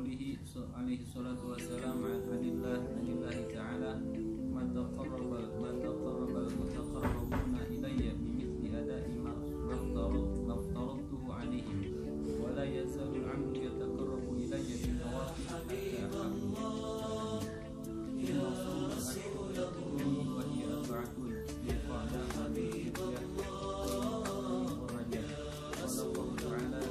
qawlihi alaihi salatu wassalam anillahi ta'ala ma taqarrabal mutaqarrabuna ilayya bimithli ada'i ma aftaradtuhu alaihim wa la yazalu al-'abdu yataqarrabu ilayya bin nawafil hatta inna sawma ashhurun wa hiya arba'atun liqa'daha bil-hijjah wa rajab wallahu ta'ala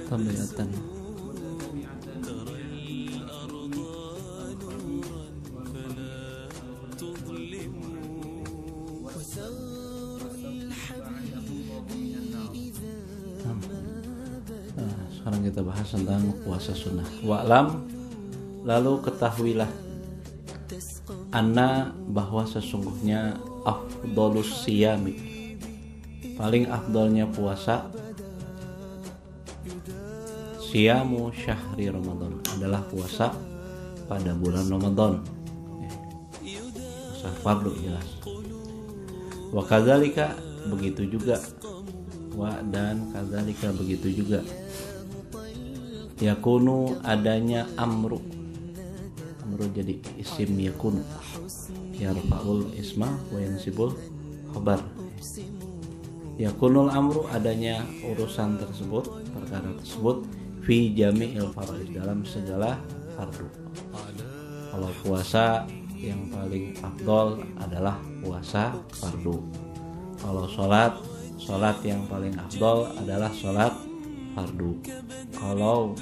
tabiatan. Sekarang kita bahas tentang puasa sunnah. Wa'lam, lalu ketahuilah anna, bahwa sesungguhnya afdolus siyami, paling afdolnya puasa, siyamu syahri Ramadan, adalah puasa pada bulan Ramadan. Puasa fardu jelas. Wa kadzalika, begitu juga. Wa dan kadzalika, begitu juga. Yakunu, adanya amru jadi isim yakunu, yarfa'ul isma wa yansibul khabar. Yakunul amru, adanya urusan tersebut, perkara tersebut, fi jami'il faraid, dalam segala fardu. Kalau puasa yang paling afdol adalah puasa fardu. Kalau sholat yang paling afdol adalah sholat fardu. Kalau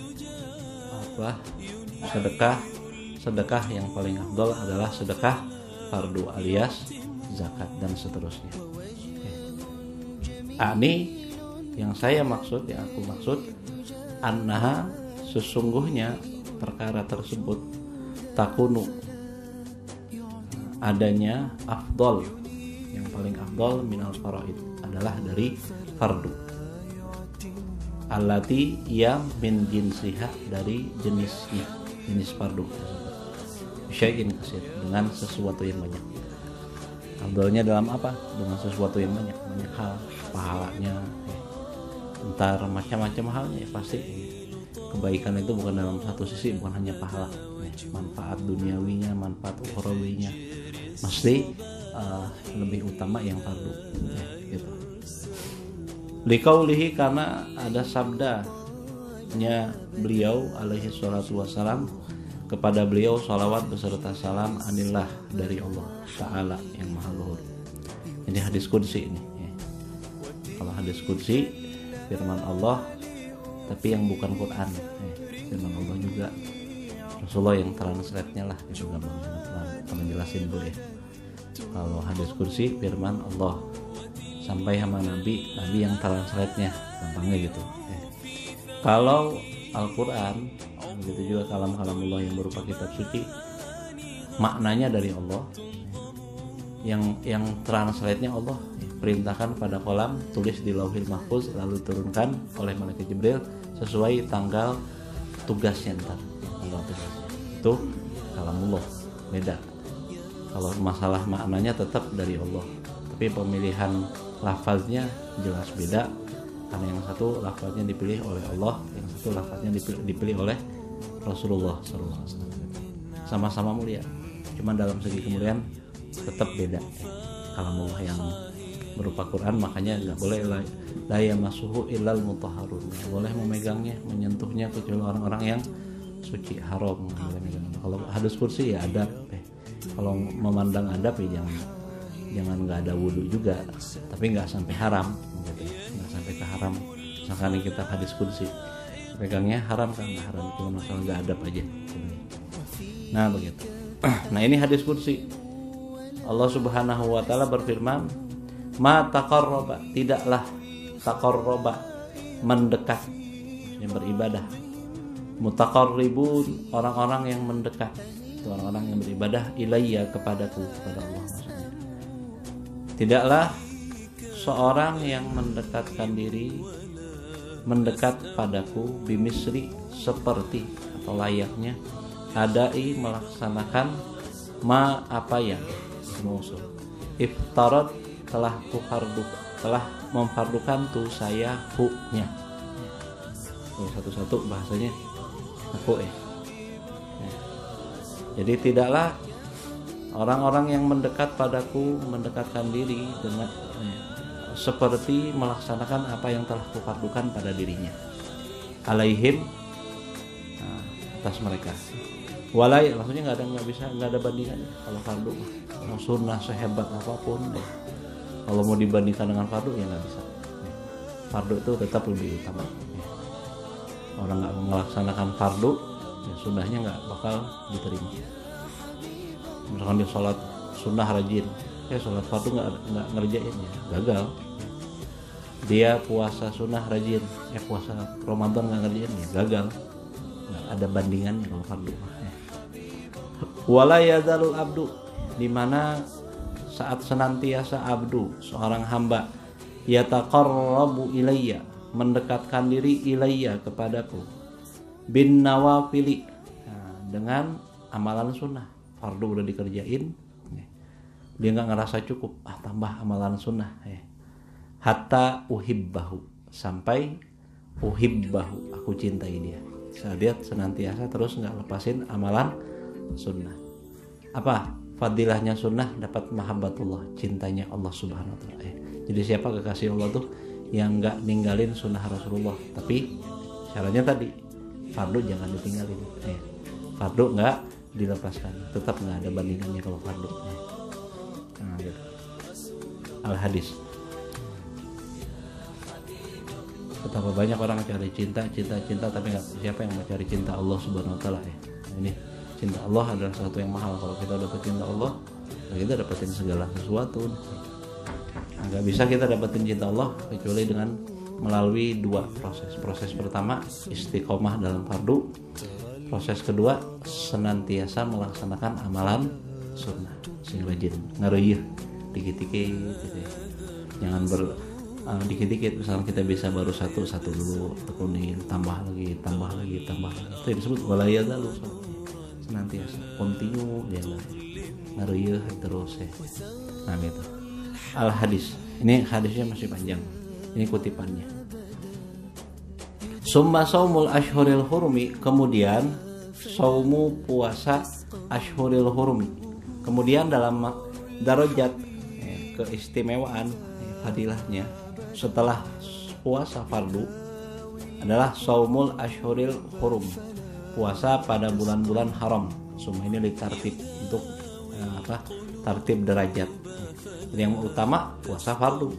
sedekah yang paling afdol adalah sedekah fardu alias zakat dan seterusnya. Ani, yang aku maksud annaha, sesungguhnya perkara tersebut, takunu, adanya afdol, yang paling afdol minal faraid, adalah dari fardu. Allati, yang min jinsiha, dari jenis fardu tersebut. Syai'in kasir, dengan sesuatu yang banyak. Afdolnya dalam apa? Dengan sesuatu yang banyak hal, pahalanya, entar macam-macam halnya, pasti kebaikan itu bukan dalam satu sisi, bukan hanya pahala, manfaat duniawinya, manfaat ukhrawinya, mesti lebih utama yang fardu, gitu. Liqaulihi, karena ada sabdanya beliau alaihi salatu wassalam, kepada beliau salawat beserta salam, anillah, dari Allah Ta'ala yang maha luhur. Ini hadis qudsi ini. Kalau hadis qudsi firman Allah, tapi yang bukan Quran, firman Allah juga. Rasulullah yang translate-nya lah, itu gampang menjelasin dulu ya. Kalau hadis kursi firman Allah, sampai sama Nabi yang translate-nya, gampangnya gitu. Kalau Al-Quran, begitu juga kalam-kalam Allah yang berupa kitab suci, maknanya dari Allah, yang translate-nya Allah perintahkan pada kolam, tulis di Lauhil Mahfuz, lalu turunkan oleh malaikat Jibril sesuai tanggal tugasnya, itu kalamullah, beda. Kalau masalah maknanya tetap dari Allah, tapi pemilihan lafaznya jelas beda, karena yang satu lafaznya dipilih oleh Allah, yang satu lafaznya dipilih oleh Rasulullah SAW. Sama-sama mulia, cuma dalam segi kemuliaan tetap beda. Kalamullah yang berupa Quran, makanya nggak boleh la yamassuhu illal mutahharun, nggak boleh memegangnya, menyentuhnya kecuali orang-orang yang suci, haram. Kalau hadis kursi ya adab, kalau memandang adab ya jangan nggak ada wudhu juga, tapi nggak sampai haram, gitu. Nggak sampai ke haram. Misalkan kita hadis kursi pegangnya haram kan, nggak haram, cuma masalah nggak adab aja. Nah begitu. Nah ini hadis kursi. Allah Subhanahu wa taala berfirman, ma taqarraba, tidaklah taqarraba mendekat yang beribadah. Mutaqarribun, orang-orang yang mendekat, itu orang-orang yang beribadah ilayya kepadaku, kepada Allah maksudnya. Tidaklah seorang yang mendekatkan diri mendekat padaku bimisri seperti atau layaknya adai melaksanakan ma apa yang musuh iftarat telah memfardukan tu saya hu-nya. Satu-satu bahasanya aku Jadi tidaklah orang-orang yang mendekat padaku mendekatkan diri dengan seperti melaksanakan apa yang telah kufardukan pada dirinya. Alaihim, atas mereka. Walai, maksudnya nggak ada bandingan kalau fardu. Mau sunnah sehebat apapun deh. Kalau mau dibandingkan dengan fardu ya nggak bisa. Fardu itu tetap lebih utama. Orang nggak melaksanakan fardu, ya sunnahnya nggak bakal diterima. Misalkan dia sholat sunnah rajin, sholat fardu nggak ngerjain ya gagal. Dia puasa sunnah rajin, puasa Ramadan nggak ngerjain ya gagal. Nggak ada bandingannya kalau fardu. Wala yazalul abdu, dimana saat senantiasa abdu seorang hamba yataqarrabu ilayya, mendekatkan diri ilayya kepadaku bin nawafili, dengan amalan sunnah. Fardu udah dikerjain, dia nggak ngerasa cukup, tambah amalan sunnah hatta uhibbahu, sampai uhibbahu, aku cintai dia. Dia senantiasa terus nggak lepasin amalan sunnah. Apa fadilahnya sunnah? Dapat mahabbatullah, cintanya Allah subhanahu wa ta'ala. Jadi siapa kekasih Allah tuh yang nggak ninggalin sunnah Rasulullah, tapi syaratnya tadi fardu jangan ditinggalin. Fardu nggak dilepaskan, tetap nggak ada bandingannya kalau fardu. Gitu. Al hadis. Betapa banyak orang cari cinta tapi nggak, siapa yang mencari cinta Allah subhanahu wa ta'ala. Ini cinta Allah adalah sesuatu yang mahal. Kalau kita dapat cinta Allah, kita dapetin segala sesuatu. Nggak bisa kita dapetin cinta Allah kecuali dengan melalui dua proses. Proses pertama istiqomah dalam fardu. Proses kedua senantiasa melaksanakan amalan sunnah. Sing rajin ngareuyeih dikit-dikit gitu ya. Jangan dikit-dikit, misalnya kita bisa baru satu dulu tekunin, tambah lagi. Itu yang disebut walaya dalu, senantiasa continue ya ngareuyeih terus ya. Nah gitu. Al hadis. Ini hadisnya masih panjang. Ini kutipannya. Summa saumul ashhuril hurumi, kemudian saumu puasa ashhuril hurumi. Kemudian dalam darajat keistimewaan fadilahnya setelah puasa fardu adalah saumul ashhuril hurum, puasa pada bulan-bulan haram. Semua ini ditartib untuk tartib derajat. Jadi yang utama puasa fardu,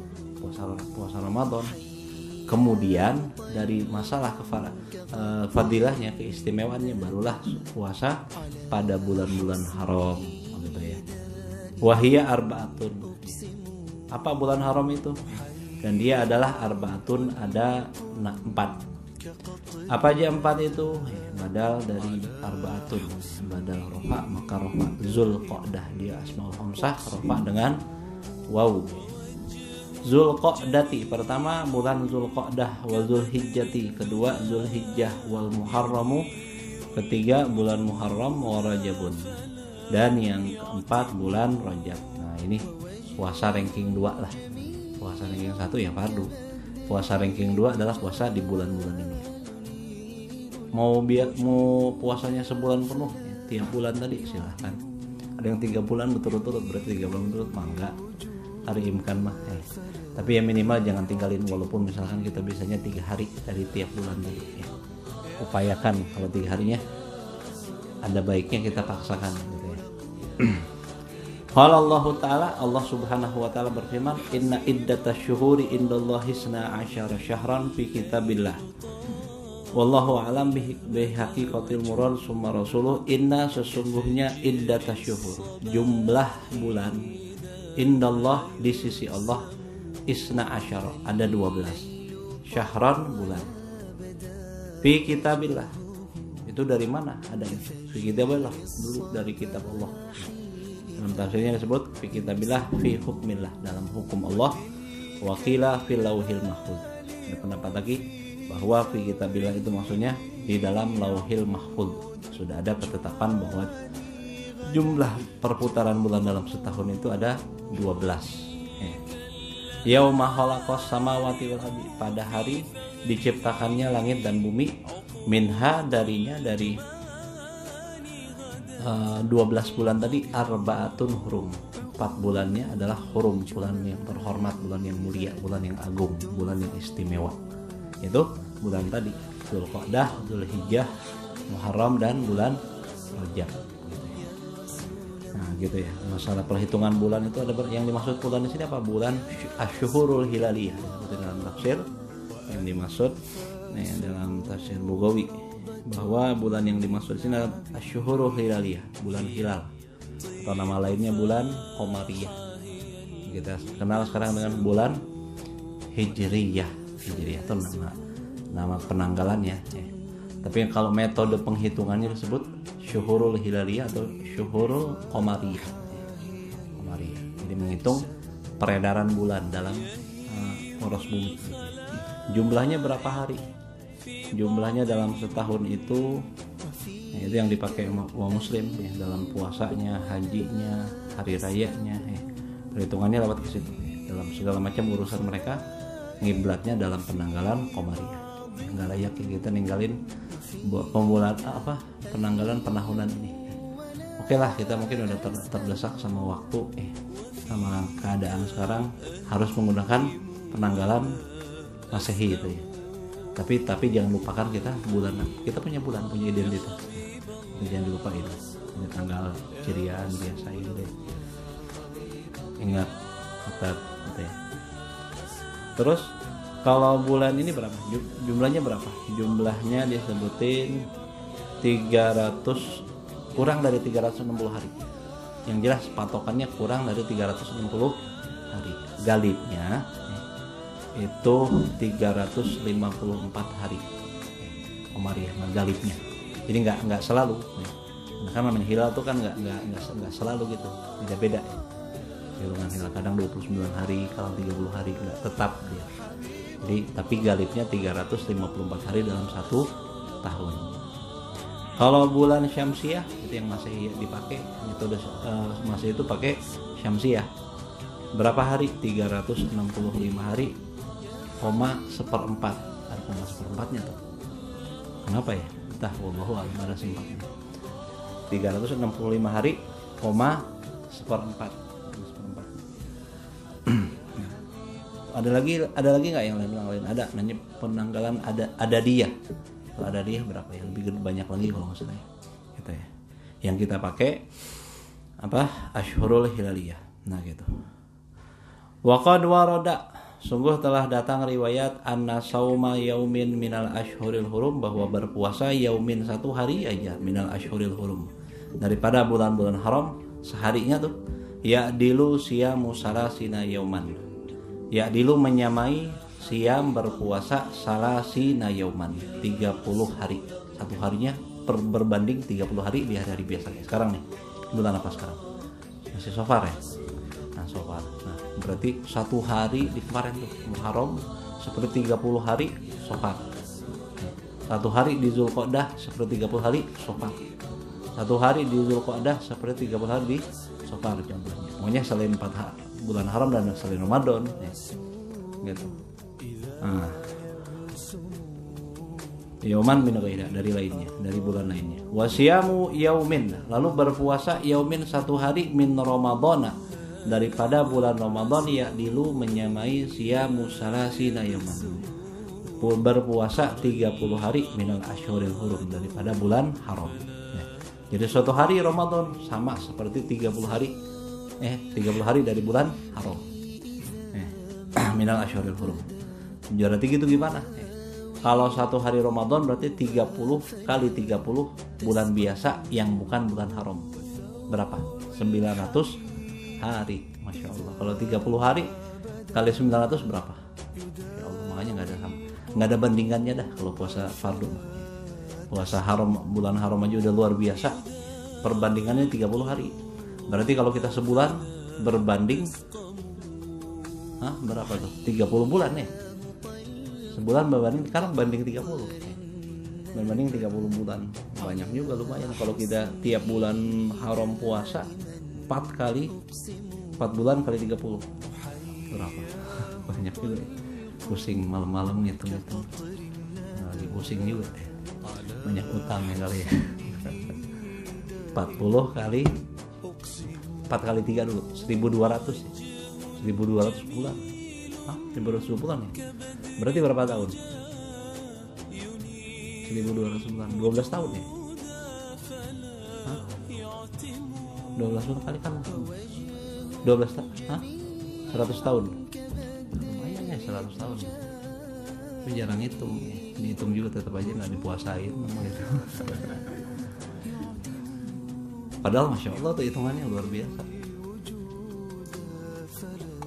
puasa Ramadan. Kemudian dari masalah fadilahnya, keistimewaannya, barulah puasa pada bulan-bulan haram gitu ya. Wahia arbaatun. Apa bulan haram itu? Dan dia adalah arbaatun, ada 4. Apa aja 4 itu? Badal dari arbaatun. Badal rofa, maka rofa Zulqa'dah, dia asmaul khamsah, rofa dengan waw. Zulqa'dati, pertama bulan Zulqa'dah, wa Zulhijjati, kedua Zulhijjah, wal Muharramu, ketiga bulan Muharram, wa Rajabun, dan yang keempat bulan Rajab. Nah ini puasa ranking 2 lah. Puasa ranking 1 ya fardu. Puasa ranking 2 adalah puasa di bulan-bulan ini. Mau puasanya sebulan penuh ya, tiap bulan tadi silahkan. Ada yang 3 bulan berturut-turut, berarti 3 bulan berturut mangga. Hari imkan mah tapi ya minimal jangan tinggalin, walaupun misalkan kita bisanya 3 hari dari tiap bulan tadi ya. Upayakan kalau 3 harinya ada baiknya kita paksakan gitu ya. Qala Allah Ta'ala, Allah Subhanahu wa Ta'ala berfirman, inna iddatash syuhuri indallahi 12 syahran fi kitabillah wallahu a'lam bihaqiqatil murad summa rasuluh. Inna, sesungguhnya, iddatash syuhur, jumlah bulan, indallah, di sisi Allah, 12, ada 12 syahran, bulan. Fi kitabillah. Itu dari mana adanya? Fi kitabillah, dulu dari kitab Allah. Dalam tafsirnya disebut fi kitabillah fi hukmillah, dalam hukum Allah. Wa qila fil lauhil mahfuz. Ada pendapat lagi bahwa fi kitabillah itu maksudnya di dalam lauhil mahfuz. Sudah ada ketetapan bahwa jumlah perputaran bulan dalam setahun itu ada 12. Yauma khalaqas samawati wal ardi, pada hari diciptakannya langit dan bumi, minha darinya dari 12 bulan tadi arbaatun hurum, 4 bulannya adalah hurum, bulan yang terhormat, bulan yang mulia, bulan yang agung, bulan yang istimewa. Itu bulan tadi Dzulqa'dah, Dzulhijjah, Muharram dan bulan Rajab. Nah gitu ya, masalah perhitungan bulan itu ada yang dimaksud bulan di sini apa? Bulan Asyhurul Hilaliyah, itu dalam tafsir yang dimaksud dalam tafsir Bugawi, bahwa bulan yang dimaksud di sini adalah Asyhurul Hilaliyah, bulan hilal, atau nama lainnya bulan Qamariyah. Kita kenal sekarang dengan bulan Hijriyah. Hijriyah itu nama penanggalannya. Tapi kalau metode penghitungannya disebut Syuhurul Hilaliyah atau Syuhurul Qamariyah. Jadi menghitung peredaran bulan dalam poros bumi. Jumlahnya berapa hari? Jumlahnya dalam setahun itu yang dipakai umat muslim ya, dalam puasanya, hajinya, hari rayanya. Perhitungannya lewat ke situ. Dalam segala macam urusan mereka, ngiblatnya dalam penanggalan Qamariyah. Nggak layak kita ninggalin pembulan penanggalan penahunan ini. Oke lah, kita mungkin udah terdesak sama waktu sama keadaan sekarang, harus menggunakan penanggalan Masehi itu ya. Tapi jangan lupakan kita punya bulan, punya identitas. Jangan dilupain. Ini tanggal ceriaan biasa itu deh. Ingat gitu ya. Terus kalau bulan ini berapa? Jumlahnya berapa? Jumlahnya disebutin 300, kurang dari 360 hari. Yang jelas patokannya kurang dari 360 hari. Galibnya itu 354 hari. Qamariyah galibnya. Jadi nggak selalu. Karena namanya hilal itu kan nggak selalu gitu. Beda-beda. Hitungan hilal kadang 29 hari, kalau 30 hari nggak tetap dia. Jadi, tapi galibnya 354 hari dalam satu tahun. Kalau bulan Syamsiah itu yang masih dipakai, metode masih itu pakai Syamsiah. Berapa hari? 365 hari, seperempat. Ada koma seperempatnya tuh. Kenapa ya? Entah, wallahu a'lam, ada simpatnya. 365 hari, seperempat. Ada lagi nggak yang lain? Ada, nanya penanggalan ada dia. Kalau ada dia berapa ya? Lebih banyak lagi kalau nggak salah. Gitu ya. Yang kita pakai Asyhurul Hilaliyah. Nah gitu. Wa qad warada, sungguh telah datang riwayat anna sauma yaumin minal asyhuril hurum, bahwa berpuasa yaumin satu hari aja minal asyhuril hurum, daripada bulan-bulan haram seharinya tuh, ya dilu siyamu salasina yauman. Ya dilu menyamai siam berpuasa salasina yauman, 30 hari. Satu harinya berbanding 30 hari di hari-hari biasanya. Sekarang nih, bulan apa sekarang? Masih Safar ya? Nah, Safar. Nah, berarti satu hari di kemarin tuh Muharram seperti 30 hari Safar. Satu hari di Dzulqa'dah seperti 30 hari Safar. Satu hari di Dzulqa'dah seperti 30 hari di Safar contohnya. Pokoknya selain 4 bulan haram dan selain Ramadan ya. Gitu. Nah. Yauman min ghaidah, dari lainnya, dari bulan lainnya. Wasiyamu yaumin, lalu berpuasa yaumin satu hari min Ramadhana, daripada bulan Ramadan, ya dilu menyamai siyamu salasina yauman. Berpuasa 30 hari minal asyhuril hurum, daripada bulan haram. Ya. Jadi suatu hari Ramadan sama seperti 30 hari 30 hari dari bulan haram. Minal asyhuril hurum. Berarti gitu gimana? Kalau satu hari Ramadan berarti 30 kali 30 bulan biasa yang bukan bulan haram. Berapa? 900 hari. Masya Allah. Kalau 30 hari kali 900 berapa? Ya Allah, makanya nggak ada bandingannya dah kalau puasa fardu. Puasa haram, bulan haram aja udah luar biasa, perbandingannya 30 hari. Berarti kalau kita sebulan berbanding berapa tuh? 30 bulan ya. Sebulan berbanding, sekarang banding 30. Berbanding 30 bulan. Banyak juga, lumayan kalau kita tiap bulan haram puasa 4 bulan kali 30. Berapa? Banyak juga. Pusing malam-malam ngitung-ngitung. Lagi pusing juga. Banyak utangnya kali ya. 40 kali 4 kali 3 dulu 1200 ya. 1200 bulan. 1200 bulan ya. Berarti berapa tahun? 1200 bulan. 12 tahun ya. 12 bulan kali kan 12 tahun. 100 tahun. Lumayan ya 100 tahun. Tapi jarang hitung. Dihitung juga tetap aja nggak dipuasain gitu. Padahal Masya Allah tuh hitungannya luar biasa.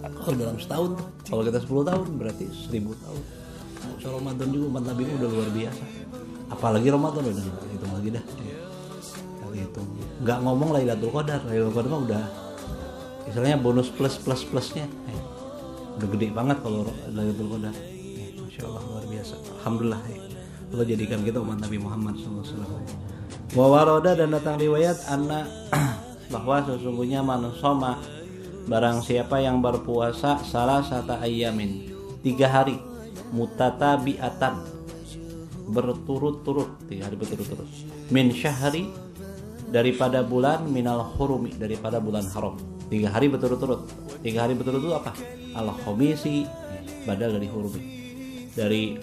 Kalau dalam setahun, kalau kita 10 tahun berarti 1000 tahun. So, Ramadan juga umat Nabi udah luar biasa. Apalagi Ramadan udah hitung lagi dah. Hitung. Nggak ngomong Lailatul Qadar. Lailatul Qadar mah udah istilahnya bonus plusnya. Udah gede banget kalau Lailatul Qadar. Masya Allah luar biasa. Alhamdulillah. Allah jadikan kita umat Nabi Muhammad SAW. Wawaroda dan datang riwayat anak bahwa sesungguhnya manusoma barang siapa yang berpuasa salah satu ayamin 3 hari mutatabiatan berturut-turut 3 hari berturut-turut min syahri daripada bulan minal hurumi daripada bulan haram 3 hari berturut-turut 3 hari berturut-turut apa al khomisi badal dari hurumi dari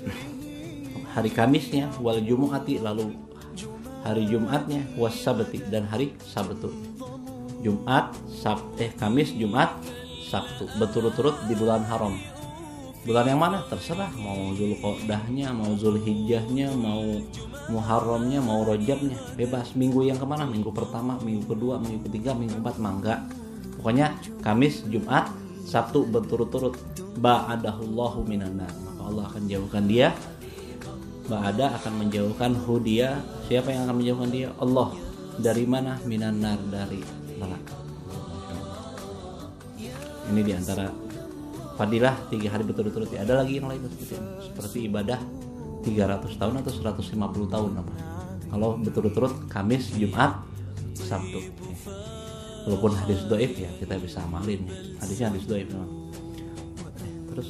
hari Kamisnya wal jumu'ati lalu hari Jumatnya wasabti dan hari Sabtu. Kamis, Jumat, Sabtu berturut-turut di bulan haram. Bulan yang mana? Terserah, mau Zulqa'dahnya, mau Zulhijjahnya, mau Muharramnya, mau Rajabnya, bebas. Minggu yang kemana? Minggu pertama, minggu kedua, minggu ketiga, minggu keempat, mangga. Pokoknya Kamis, Jumat, Sabtu berturut-turut. Ba'adahullahu minan nar. Maka Allah akan jauhkan dia. Ba'ada akan menjauhkan dia. Siapa yang akan menjauhkan dia? Allah. Dari mana? Minan nar, dari neraka. Ini diantara fadilah 3 hari berturut-turut. Ada lagi yang lain seperti ini. Seperti ibadah 300 tahun atau 150 tahun apa. Kalau berturut-turut Kamis, Jumat, Sabtu. Walaupun hadis dhaif ya kita bisa amalin. Hadisnya hadis dhaif memang. Terus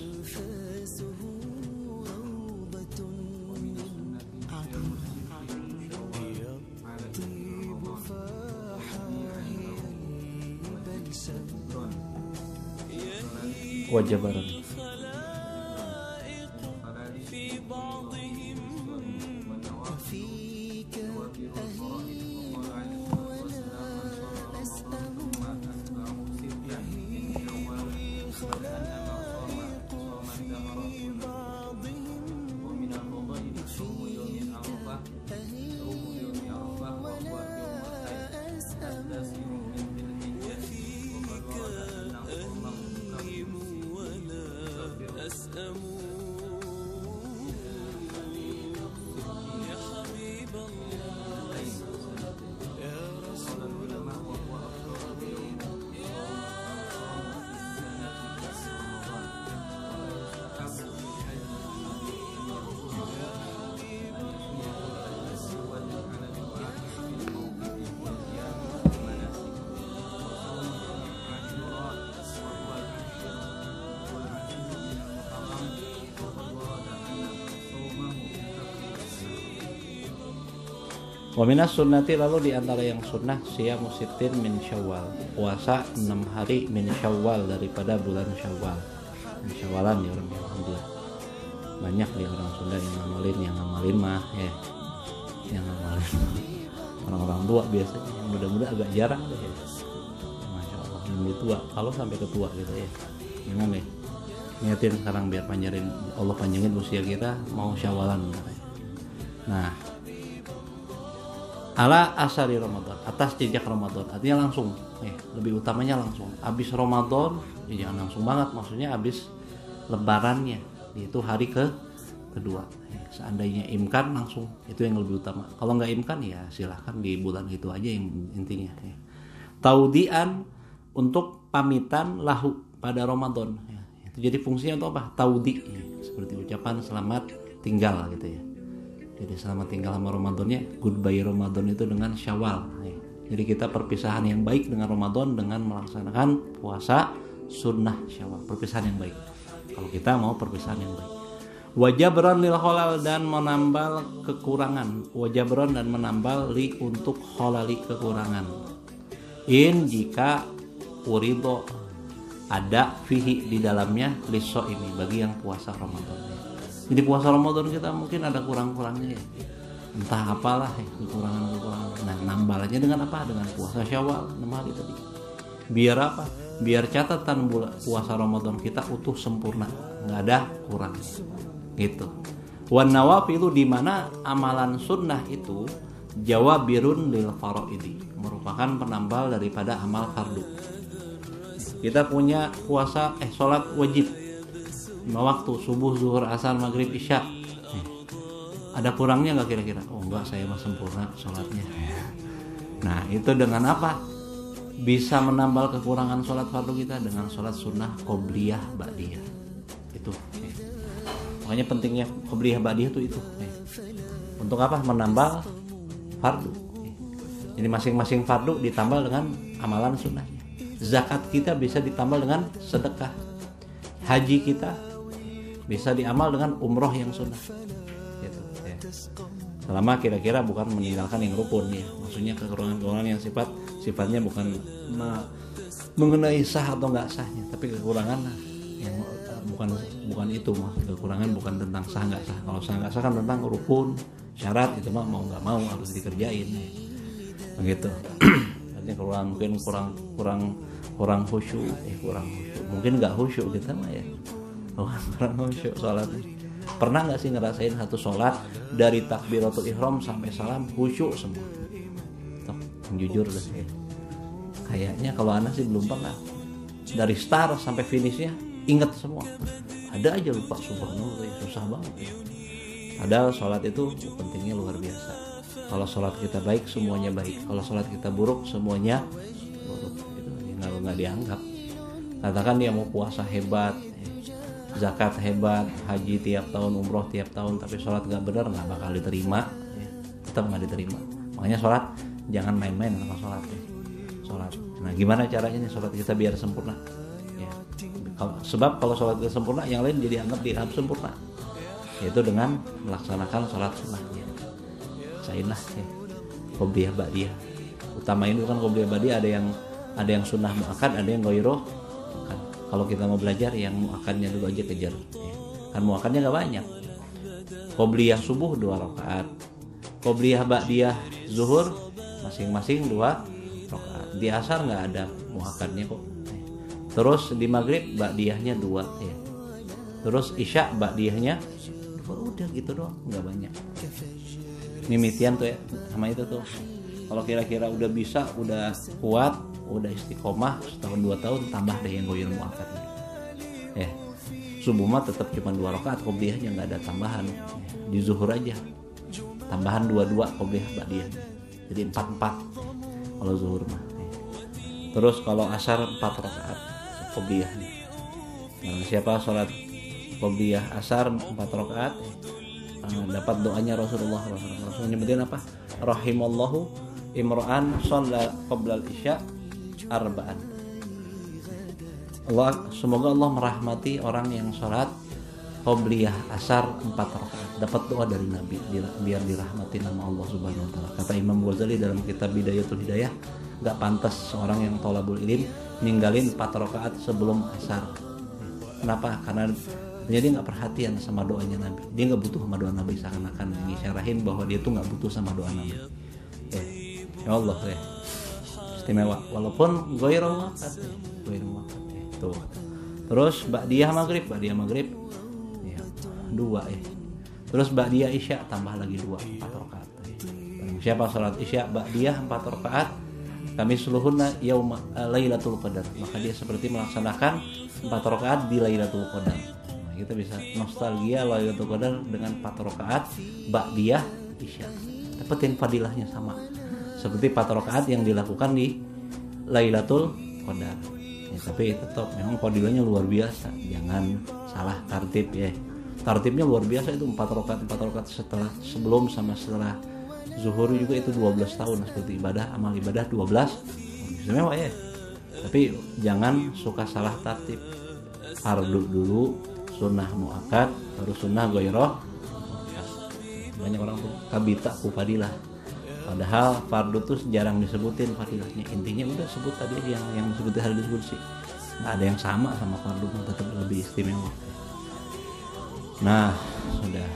wajah barat wa minas sunnati lalu diantara yang sunnah siyamu sittin min syawal puasa 6 hari min syawal daripada bulan syawal. Syawalan ya orang alhamdulillah banyak di orang Sunda yang ngamalin mah ya yang ngamalin orang-orang tua biasanya yang muda-muda agak jarang deh ya. Masya Allah yang tua kalau sampai ke tua gitu ya gimana nih niatin sekarang biar panjangin Allah panjangin usia kita mau syawalan nah ala asari Ramadan atas jejak Ramadan artinya langsung lebih utamanya langsung habis Ramadan ya jangan langsung banget maksudnya habis lebarannya itu hari ke kedua. Seandainya imkan langsung itu yang lebih utama. Kalau nggak imkan ya silahkan di bulan itu aja yang intinya. Taudian untuk pamitan lahu pada Ramadan. Itu jadi fungsinya untuk apa? Taudi, seperti ucapan selamat tinggal gitu ya. Jadi selamat tinggal sama Ramadannya, goodbye Ramadan itu dengan Syawal. Jadi kita perpisahan yang baik dengan Ramadan dengan melaksanakan puasa sunnah Syawal, perpisahan yang baik. Kalau kita mau perpisahan yang baik. Wajabron lil kholal dan menambal kekurangan. Wajabron dan menambal li untuk kholali kekurangan. In jika urido ada fihi di dalamnya liso ini bagi yang puasa Ramadan. Jadi puasa Ramadan kita mungkin ada kurang-kurangnya ya. Entah apalah ya, kekurangan-kekurangan. Nah, nambalnya dengan apa? Dengan puasa Syawal 6 hari tadi. Biar apa? Biar catatan puasa Ramadan kita utuh sempurna, nggak ada kurang. Gitu. Wan nawafilu di mana amalan sunnah itu jawabirun lil faraidi, merupakan penambal daripada amal fardu. Kita punya puasa salat wajib 5 waktu, subuh, zuhur, asar, maghrib, isya. Ada kurangnya nggak kira-kira? Oh enggak, saya mah sempurna sholatnya. Nah itu dengan apa? Bisa menambal kekurangan sholat fardu kita dengan sholat sunnah qobliyah ba'diyah. Itu. Makanya pentingnya qobliyah ba'diyah itu. Untuk apa? Menambal fardu. Jadi masing-masing fardu ditambal dengan amalan sunnahnya. Zakat kita bisa ditambal dengan sedekah. Haji kita bisa diamal dengan umroh yang sunnah. Gitu, ya. Selama kira-kira bukan meninggalkan yang rukun ya. Maksudnya kekurangan-kekurangan yang sifatnya bukan mengenai sah atau nggak sahnya, tapi kekurangan yang bukan itu. Kekurangan bukan tentang sah nggak sah. Kalau sah nggak sah kan tentang rukun, syarat, itu mah mau nggak mau harus dikerjain. Begitu. Artinya kurang khusyuk, mungkin nggak khusyuk kita mah ya. Kurang khusyuk sholatnya. Pernah nggak sih ngerasain satu sholat dari takbiratul ihram sampai salam khusyuk semua? Tuh, jujur deh. Kayaknya kalau anak sih belum pernah. Dari start sampai finishnya inget semua. Ada aja lupa, subhanallah, susah banget ya. Padahal sholat itu pentingnya luar biasa. Kalau sholat kita baik semuanya baik. Kalau sholat kita buruk semuanya buruk. Itu nggak dianggap. Katakan dia mau puasa hebat, zakat hebat, haji tiap tahun, umroh tiap tahun, tapi sholat gak benar gak bakal diterima, tetap gak diterima. Makanya sholat jangan main-main sama sholat ya. Sholat. Nah gimana caranya nih sholat kita biar sempurna ya. Sebab kalau sholat kita sempurna, yang lain jadi anggap dianggap sempurna, yaitu dengan melaksanakan sholat sunnahnya. Sainlah ya, qobliyah ba'diyah. Utamain itu kan qobliyah ba'diyah, ada yang sunnah muakkad, ada yang ghairu. Kalau kita mau belajar yang muakkadnya dulu aja kejar ya. Kan muakkadnya gak banyak. Qobliyah subuh 2 rakaat, qobliyah ba'diyah zuhur masing-masing 2 rakaat. Di asar gak ada muakkadnya kok. Terus di maghrib ba'diyahnya 2 ya. Terus isya ba'diyahnya 2, udah gitu doang, gak banyak. Mimitian tuh ya sama itu tuh. Kalau kira-kira udah bisa, udah kuat, udah istiqomah setahun 2 tahun, tambah deh yang goyang muakkadnya. Subuh mah tetap cuma 2 rakaat, qobliyahnya nggak ada tambahan. Di zuhur aja tambahan 2 qobliyah ba'diyah. Jadi 4 kalau zuhur mah. Terus kalau asar 4 rakaat qobliyahnya. Nah, siapa sholat qobliyah asar 4 rakaat dapat doanya Rasulullah nyebutin apa? Rahimallahu imra'an shalla qabla al-isya arba'an. Semoga Allah merahmati orang yang sholat qobliyah asar 4 rakaat, dapat doa dari Nabi biar dirahmati nama Allah Subhanahu wa taala. Kata Imam Ghazali dalam kitab Bidayatul Hidayah, enggak pantas seorang yang thalabul ilm ninggalin 4 rakaat sebelum asar. Kenapa? Karena dia nggak perhatian sama doanya Nabi. Dia nggak butuh sama doa Nabi, seakan-akan ngisyarahin bahwa dia tuh nggak butuh sama doa Nabi. Ya Allah ya, istimewa. Walaupun ghairu muakkad tuh. Terus ba'diyah maghrib ya, 2 ya. Terus ba'diyah isya tambah lagi 2, 4 rakaat. Siapa salat isya ba'diyah 4 rakaat, kami seluhunna yaum lailatul qadar, maka dia seperti melaksanakan 4 rakaat di lailatul qadar. kita bisa nostalgia Lailatul Qadar dengan 4 rakaat ba'diyah isya. Dapetin fadilahnya sama seperti 4 rakaat yang dilakukan di Lailatul Qadar. Ya, tapi tetap memang fadilahnya luar biasa. Jangan salah tartib ya. Tartibnya luar biasa itu 4 rakaat setelah sebelum sama setelah zuhur juga itu 12 tahun seperti amal ibadah 12 istimewa ya. Tapi jangan suka salah tartib. Fardu dulu, sunnah muakkad, baru sunnah ghairah. Banyak orang tuh kabita ku fadilah. Padahal fardu tuh jarang disebutin fadilahnya. Intinya udah sebut tadi aja yang disebutin harus disebut sih. Nggak ada yang sama fardu, tetap lebih istimewa. Nah, sudah.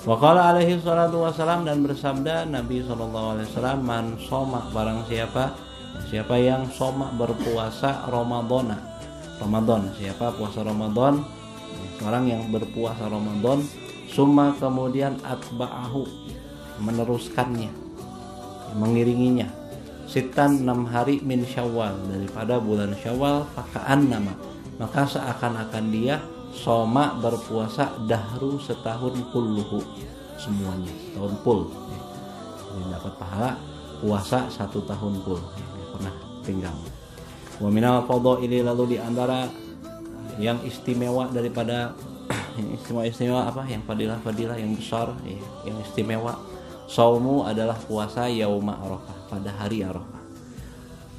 Wa qala alaihi salatu wasalam, dan bersabda Nabi SAW, man soma, barang siapa yang soma berpuasa Ramadan, siapa puasa Ramadan, seorang yang berpuasa Ramadan, summa kemudian atba'ahu, meneruskannya, mengiringinya, sitan 6 hari min Syawal, daripada bulan Syawal, faka'an nama, maka seakan-akan dia soma berpuasa dahru setahun kulluhu, semuanya setahun full. Jadi dapat pahala puasa 1 tahun full, pernah tinggal. Wa minal fadhaili, lalu di antara yang istimewa daripada istimewa apa, yang fadilah yang besar ya, yang istimewa, saumu adalah puasa yauma Arafah, pada hari Arafah.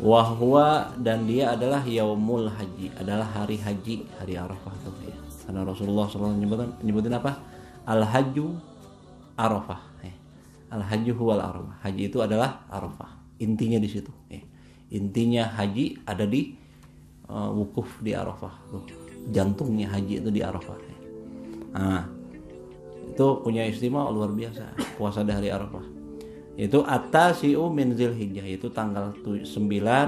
Wahwa, dan dia adalah yaumul haji, adalah hari haji, hari Arafah tentunya. Karena Rasulullah SAW nyebutin apa? Al-hajju Arafah. Al-hajju huwal Arafah. Haji itu adalah Arafah. Intinya di situ. Intinya haji ada di wukuf di Arafah. Jantungnya haji itu di Arafah. Nah, itu punya istimewa luar biasa. Puasa di hari Arafah. Itu at-tasi'u min Dzulhijjah, itu tanggal 9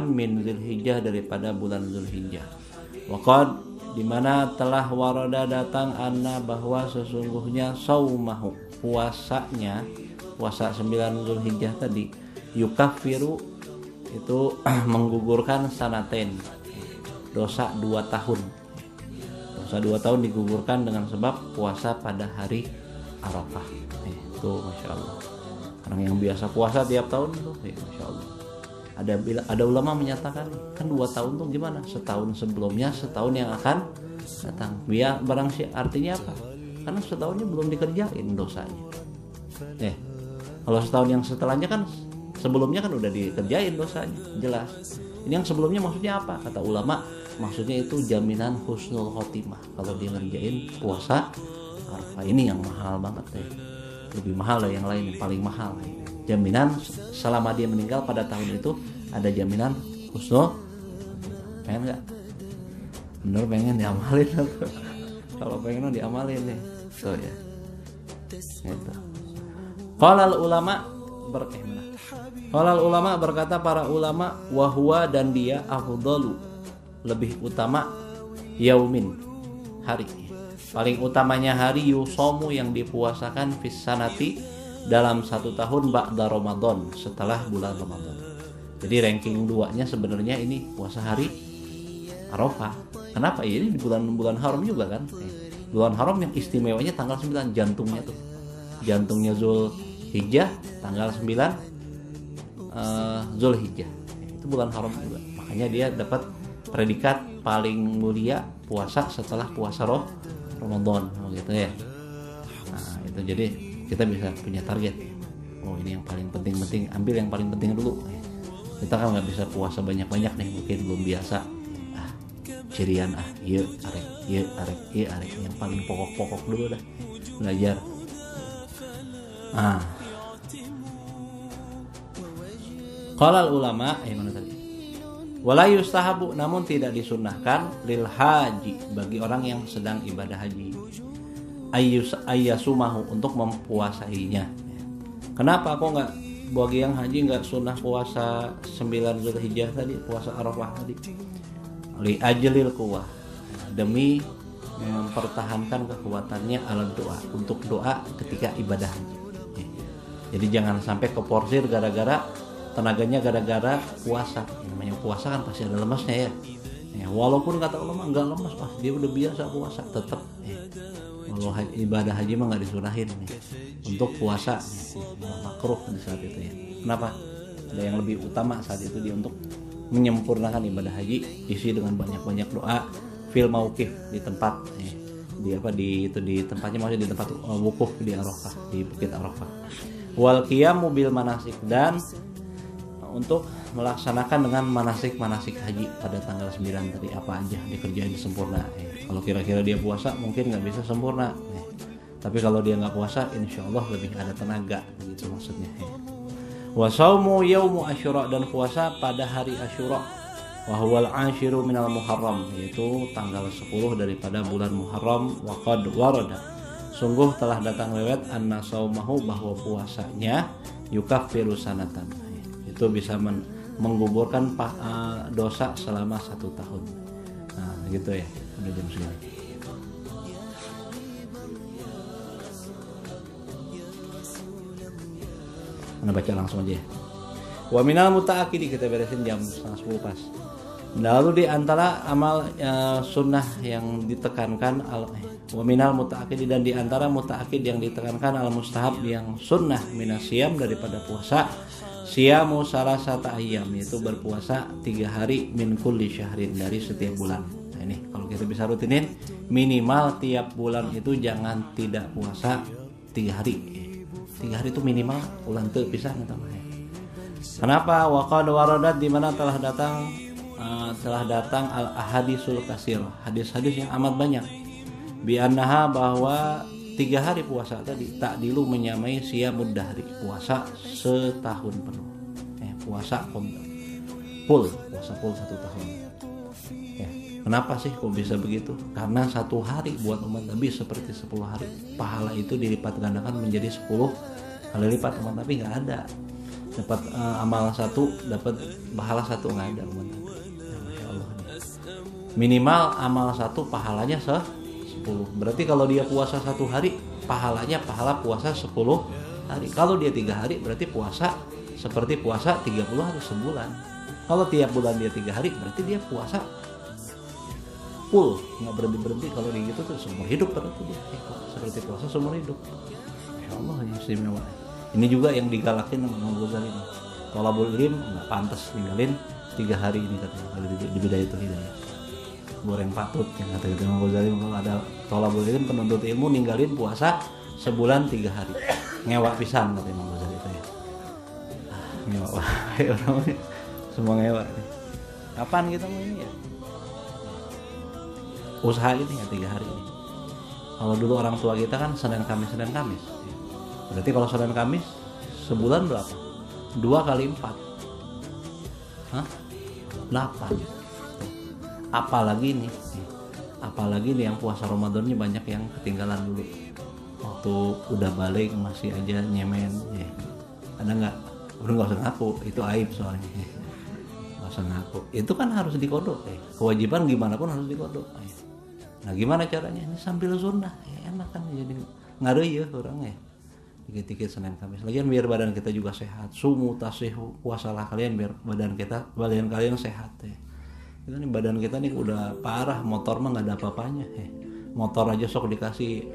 min Dzulhijjah, daripada bulan Dzulhijjah. Waqad, di mana telah warada datang anna, bahwa sesungguhnya saumahu, puasa 9 Dzulhijjah tadi, yukaffiru, itu menggugurkan sanaten, dosa 2 tahun. Dosa 2 tahun digugurkan dengan sebab puasa pada hari Arafah. Itu Masya Allah. Orang yang biasa puasa tiap tahun tuh, Masya Allah. Ada ulama menyatakan, kan 2 tahun tuh gimana? Setahun sebelumnya, setahun yang akan datang. Biar barang sih, artinya apa? Karena setahunnya belum dikerjain dosanya. Kalau setahun yang setelahnya kan, sebelumnya kan udah dikerjain dosanya, jelas. Ini yang sebelumnya maksudnya apa? Kata ulama, maksudnya itu jaminan husnul khotimah. Kalau dia ngerjain puasa Arafah ini yang mahal banget deh. Lebih mahal dari yang lain, yang paling mahal. Jaminan selama dia meninggal pada tahun itu ada jaminan husnul. Pengen nggak? Bener pengen diamalin. Kalau pengen diamalin nih. So ya. Gitu. Qalal ulama berkata para ulama, wahwa, dan dia afdalu, lebih utama, yaumin, hari. Paling utamanya hari, yusomu, yang dipuasakan fis sanati, dalam 1 tahun, ba'da Ramadan, setelah bulan Ramadan. Jadi ranking 2-nya sebenarnya ini puasa hari Arafah. Kenapa? Ya, ini di bulan haram juga kan. Bulan haram yang istimewanya tanggal 9, jantungnya tuh. Jantungnya Zulhijjah, tanggal 9 Zulhijjah. Itu bulan haram juga. Makanya dia dapat predikat paling mulia puasa setelah puasa Ramadan, gitu ya. Nah, itu jadi kita bisa punya target. Oh, ini yang paling penting, ambil yang paling penting dulu. Kita kan nggak bisa puasa banyak-banyak nih, mungkin belum biasa. Cirian iya arek, yang paling pokok-pokok dulu dah belajar. Qalal ulama, mana tadi? Wala yustahabu, namun tidak disunnahkan, lil haji, bagi orang yang sedang ibadah haji, ayyasumahu, untuk mempuasainya. Kenapa kok nggak, bagi yang haji nggak sunnah puasa 9 Zulhijjah tadi, puasa Arafah tadi? Li ajlil quwwah, demi mempertahankan kekuatannya ala doa, untuk doa ketika ibadah haji. Jadi jangan sampai keporsir gara-gara tenaganya gara-gara puasa. Namanya puasa kan pasti ada lemesnya ya. Ya, walaupun kata ulama enggak lemas, dia udah biasa puasa tetap. Kalau ibadah haji mah nggak disunahin untuk puasa, makruh di saat itu ya. Kenapa? Ada yang lebih utama saat itu dia untuk menyempurnakan ibadah haji, isi dengan banyak-banyak doa fil mauqif di tempat di tempatnya, maksudnya di tempat wukuf di Arafah, di Bukit Arafah. Wal qiyamu bil manasik, dan untuk melaksanakan dengan manasik haji pada tanggal 9 tadi apa aja dikerjain sempurna. Kalau kira-kira dia puasa mungkin nggak bisa sempurna, tapi kalau dia nggak puasa insya Allah lebih ada tenaga, gitu maksudnya. Wa saumu yaumu asyura, dan puasa pada hari Asyura, wa huwal ashiru minal Muharram, yaitu tanggal 10 daripada bulan Muharram. Wa qad warada, sungguh telah datang riwayat anna saumahu, bahwa puasanya yukaffiru sanatan, itu bisa menggugurkan dosa selama 1 tahun. Nah gitu ya, udah jam segini. Anda baca langsung aja ya. Wa minal muta'akkidi, kita beresin jam 9:30 pas. Lalu di antara amal sunnah yang ditekankan wa minal muta'akkidi, dan di antara muta'akkid yang ditekankan al mustahab yang sunnah minasyam, daripada puasa, siyamu salasata ayyam, yaitu berpuasa 3 hari min kulli syahrin, dari setiap bulan. Nah ini kalau kita bisa rutinin, minimal tiap bulan itu jangan tidak puasa 3 hari. 3 hari itu minimal, ulang teu pisan eta mah. Kenapa? Wa qad waradat, di mana telah datang al ahadisul katsir, hadis-hadis yang amat banyak, bi annaha, bahwa 3 hari puasa tadi takdilu menyamai siyamud dahri, puasa setahun penuh. Puasa full 1 tahun. Kenapa sih kok bisa begitu? Karena 1 hari buat umat Nabi seperti 10 hari. Pahala itu dilipat gandakan menjadi 10 kali lipat. Umat Nabi nggak ada. Dapat amal 1, dapat pahala 1, nggak ada umat Nabi. Masya Allah. Minimal amal 1 pahalanya 10. Berarti kalau dia puasa 1 hari, pahalanya pahala puasa 10 hari. Kalau dia 3 hari, berarti puasa seperti puasa 30 hari sebulan. Kalau tiap bulan dia 3 hari, berarti dia puasa full, nggak berhenti. Kalau gitu tuh seumur hidup berarti dia seperti puasa seumur hidup. Masya Allah, yang istimewa. Ini juga yang digalakin sama Imam Ghazali. Thalabul ilm nggak pantas ninggalin 3 hari ini, katanya kalau di Bidayatul Hidayah. Goreng patut yang kata Imam Ghazali, kalau ada thalabul ilm, penuntut ilmu, ninggalin puasa sebulan 3 hari. Ngewa pisan kata Imam Ghazali itu ya. Ngewa orang semua ngewa. Kapan kita mau ini ya? Usaha ini ya 3 hari ini. Kalau dulu orang tua kita kan Senin Kamis. Berarti kalau Senin Kamis sebulan berapa? 2 kali 4. 8. Apalagi nih yang puasa Ramadannya banyak yang ketinggalan dulu. Waktu udah balik masih aja nyemen. Ada nggak? Udah nggak usah ngaku, itu aib soalnya. Nggak usah ngaku. Itu kan harus dikodok. Kewajiban gimana pun harus dikodok. Nah gimana caranya? Ini sambil sunnah, enak kan, jadi ngaruh ya orang ya. Dikit-dikit Senin Kamis. Lagian biar badan kita juga sehat. Sumu tasihu, puasalah kalian biar badan kalian sehat ya. Kita nih badan kita nih udah parah, motor mah nggak ada apa-apanya. Motor aja sok dikasih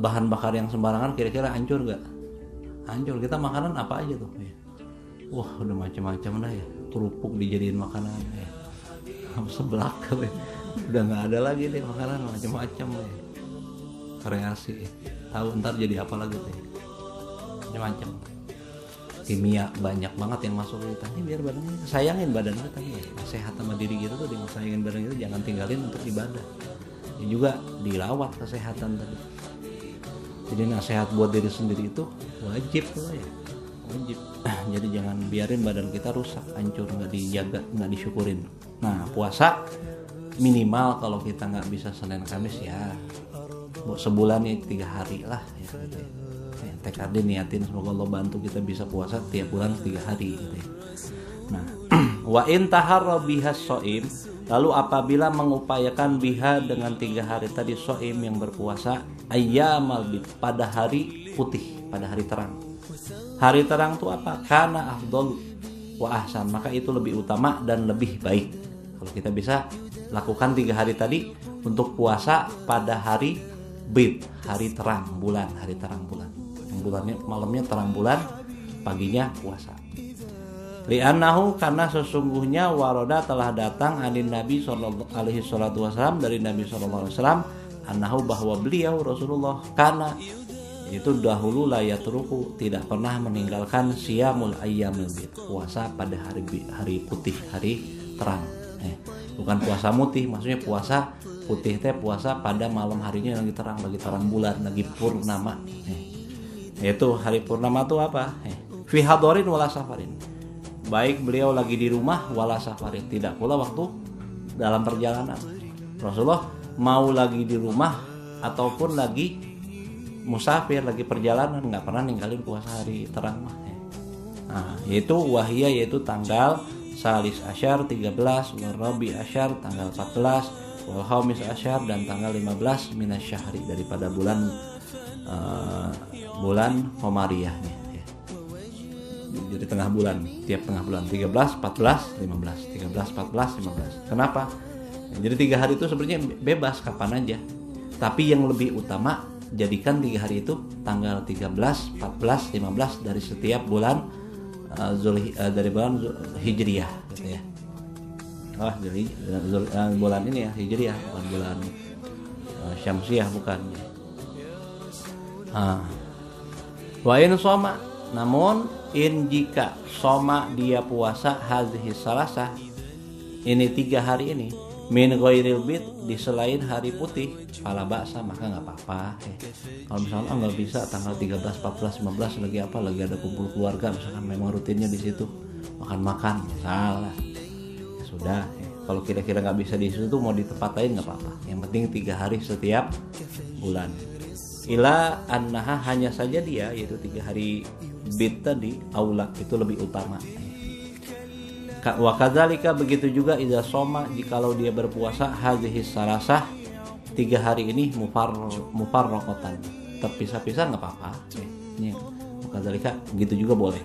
bahan bakar yang sembarangan, kira-kira hancur nggak? Hancur. Kita makanan apa aja tuh? Wah udah macam-macam dah ya. Kerupuk dijadiin makanan ya. Seblak kali. Udah nggak ada lagi deh makanan macam-macam deh. Kreasi tahu ntar jadi apa lagi deh, macam-macam kimia banyak banget yang masuk ke kita. Ini biar badannya, sayangin badan kita nih, sehat sama diri kita tuh, dengan sayangin badan kita, jangan tinggalin untuk ibadah. Ini juga dirawat kesehatan tadi. Jadi nasihat buat diri sendiri itu wajib tuh ya, wajib. Jadi jangan biarin badan kita rusak, hancur, nggak dijaga, nggak disyukurin. Nah puasa minimal kalau kita nggak bisa Senin Kamis ya sebulan ya 3 hari lah ya, gitu ya. TKD niatin semoga Allah bantu kita bisa puasa tiap bulan 3 hari gitu ya. Nah wa in taharra bihas shaim, lalu apabila mengupayakan biha dengan 3 hari tadi shaim yang berpuasa, ayyamal bid, pada hari putih, pada hari terang. Hari terang itu apa? Kana afdal wa ahsan, maka itu lebih utama dan lebih baik. Kalau kita bisa lakukan 3 hari tadi untuk puasa pada hari bid, hari terang bulan, hari terang bulan. Yang bulannya malamnya terang bulan, paginya puasa. Li'annahu, karena sesungguhnya waroda telah datang anin Nabi sallallahu alaihi wasallam, dari Nabi sallallahu alaihi wasallam, annahu, bahwa beliau Rasulullah karena itu dahulu layatruku, tidak pernah meninggalkan siyamul ayyamil bid, puasa pada hari putih, hari terang. Bukan puasa mutih, maksudnya puasa putih teh puasa pada malam harinya lagi terang bulan, lagi purnama. Yaitu hari purnama itu apa? Fi hadarin wala safarin. Baik beliau lagi di rumah wala safarin, tidak pula waktu dalam perjalanan. Rasulullah mau lagi di rumah ataupun lagi musafir, lagi perjalanan, nggak pernah ninggalin puasa hari terang mah. Nah, yaitu wahiyah, yaitu tanggal salis asyar 13, wal rabi asyar tanggal 14, wal khamis asyar dan tanggal 15 minasyahri, daripada bulan Qomariyahnya. Jadi tengah bulan, tiap tengah bulan 13, 14, 15, 13, 14, 15. Kenapa? Jadi 3 hari itu sebenarnya bebas kapan aja. Tapi yang lebih utama, jadikan 3 hari itu tanggal 13, 14, 15 dari setiap bulan dari bulan Hijriyah gitu ya. Jadi bulan ini ya Hijriyah, bukan bulan Syamsiyah, bukan. Wa in soma, namun in jika soma dia puasa hadhihi salasah, ini 3 hari ini, min ghairil bid, di selain hari putih, fala ba'sa, maka nggak apa-apa. Kalau misalnya nggak bisa tanggal 13, 14, 15 lagi apa, lagi ada kumpul keluarga, misalkan memang rutinnya di situ makan salah, ya sudah. Kalau kira-kira nggak bisa di situ, mau di tempat lain nggak apa-apa. Yang penting 3 hari setiap bulan. Ila annaha, hanya saja dia, yaitu 3 hari bid tadi, aula, itu lebih utama. Wa kadzalika, begitu juga idza soma, jikalau dia berpuasa hadhihi salasah, 3 hari ini mufarraqatan, terpisah-pisah nggak apa-apa. Ini wa kadzalika, begitu juga boleh.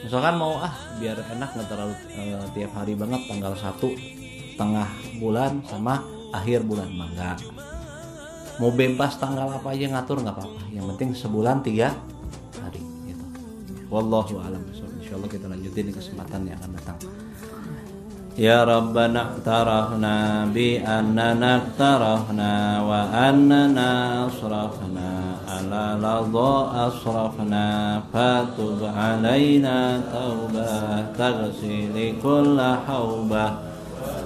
Misalkan mau biar enak, nggak terlalu tiap hari banget, tanggal 1 tengah bulan sama akhir bulan, mangga. Mau bebas tanggal apa aja ngatur, nggak apa-apa. Yang penting sebulan 3 hari gitu. Wallahu a'lam. Insyaallah kita lanjutin di kesempatan yang akan datang. Ya Rabbana tarahna bi annana tarahna wa annana asrafna ala ladha asrafna fatub alaina taubah taghsili kulla haubah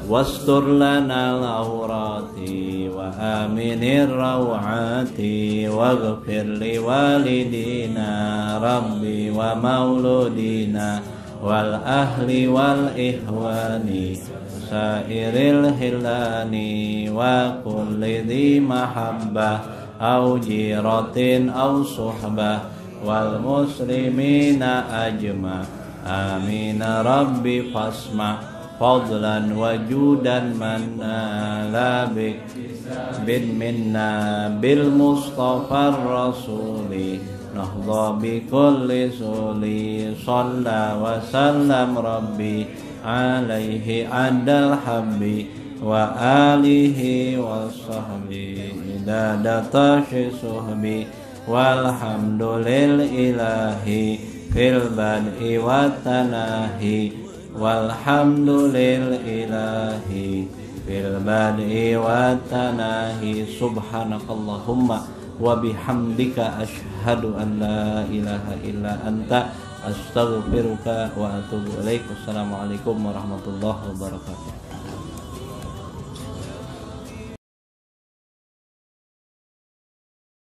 wastur lana al-awrati wa aminir rawati waghfir li walidina rabbi wa mauludina wal ahli wal ihwani sairil hilani wa kulli dhi mahabbah au jiratin au suhbah wal muslimina ajma amin rabbi fasma fadlan wajudan manna labik bin minna bil mustafa rasuli nahdha bi kulli suli shalla wa sallam rabbi alaihi adal habbi wa alihi wa sahbi idadata syisuhbi walhamdulil ilahi fil bad'i wa tanahi walhamdulil ilahi fil bad'i wa tanahi subhanakallahumma wa bihamdika asyhadu an la ilaha illa anta astaghfiruka wa atubu ilaik. Wassalamualaikum warahmatullahi wabarakatuh.